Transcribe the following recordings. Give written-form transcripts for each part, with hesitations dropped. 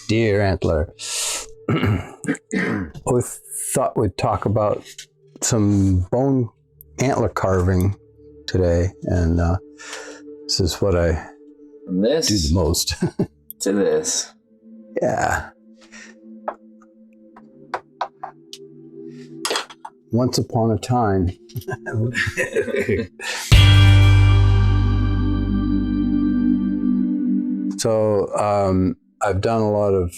Deer antler. We thought we'd talk about some bone antler carving today, and this is what I From this do the most. to this. Yeah. Once upon a time. So I've done a lot of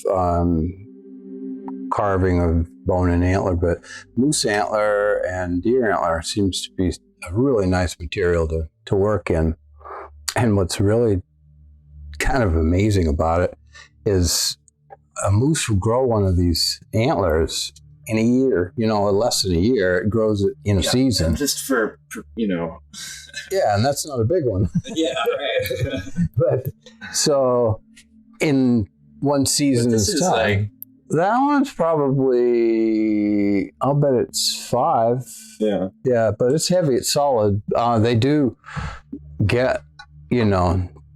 carving of bone and antler, but moose antler and deer antler seems to be a really nice material to work in. And what's really kind of amazing about it is a moose will grow one of these antlers in a year, less than a year. It grows it in a season. Just for. Yeah, and that's not a big one. Yeah, right. But so in one season's time, that one's probably, I'll bet it's 5. Yeah. Yeah, but it's heavy. It's solid. They do get,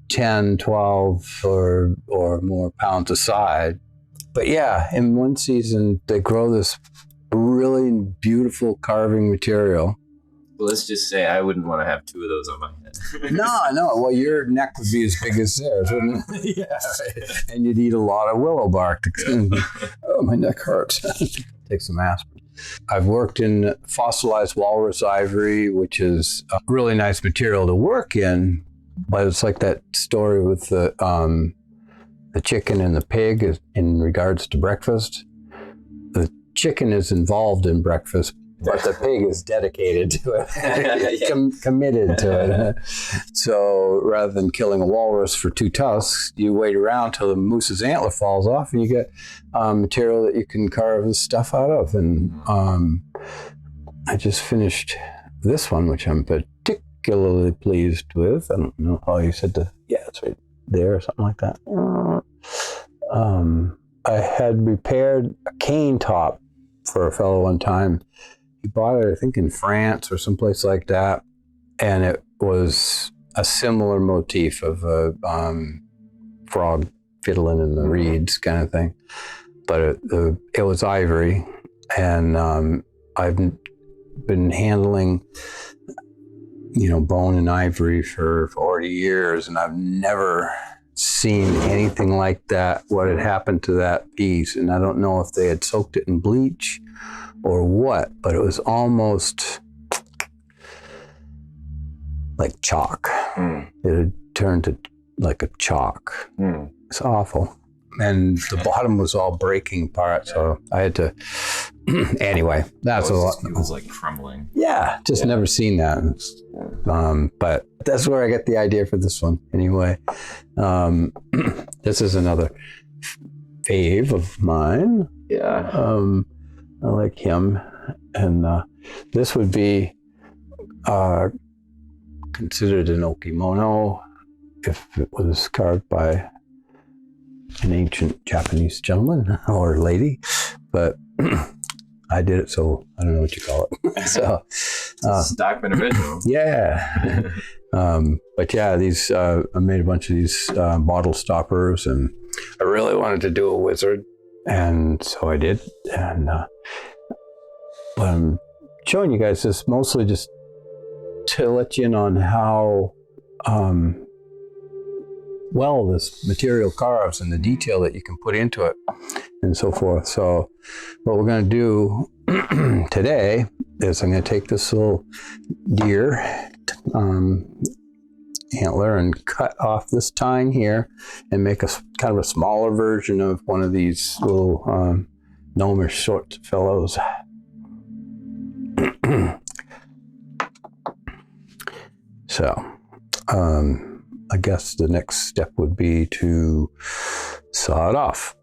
10, 12 or more pounds a side. But yeah, in one season, they grow this really beautiful carving material. Well, let's just say I wouldn't want to have 2 of those on my head. No. Well, your neck would be as big as theirs, wouldn't it? Yeah. Right. And you'd eat a lot of willow bark. Oh, my neck hurts. Take some aspirin. I've worked in fossilized walrus ivory, which is a really nice material to work in, but it's like that story with the chicken and the pig in regards to breakfast. The chicken is involved in breakfast, but the pig is dedicated to it, committed to it. So rather than killing a walrus for 2 tusks, you wait around till the moose's antler falls off, and you get material that you can carve this stuff out of. And I just finished this one, which I'm particularly pleased with. I don't know how you said it's right there or something like that. I had repaired a cane top for a fellow one time. He bought it, I think, in France or someplace like that, and it was a similar motif of a frog fiddling in the reeds kind of thing, but it was ivory, and I've been handling bone and ivory for 40 years, and I've never seen anything like that, what had happened to that piece. And I don't know if they had soaked it in bleach or what, but it was almost like chalk. It had turned to like a chalk. It's awful. And the bottom was all breaking apart, so I had to... Anyway, that's a lot. It was like crumbling. Yeah, never seen that. But that's where I get the idea for this one. Anyway, this is another fave of mine. Yeah. I like him. And this would be considered an okimono if it was carved by an ancient Japanese gentleman or lady. But I did it, so I don't know what you call it. So, Stockman original. Yeah. But yeah, these I made a bunch of these bottle stoppers, and I really wanted to do a wizard, and so I did. And but I'm showing you guys this mostly just to let you in on how well this material carves and the detail that you can put into it and so forth. So what we're going to do today is I'm going to take this little deer antler and cut off this tine here and make a kind of a smaller version of one of these little gnomish sort fellows. So I guess the next step would be to saw it off.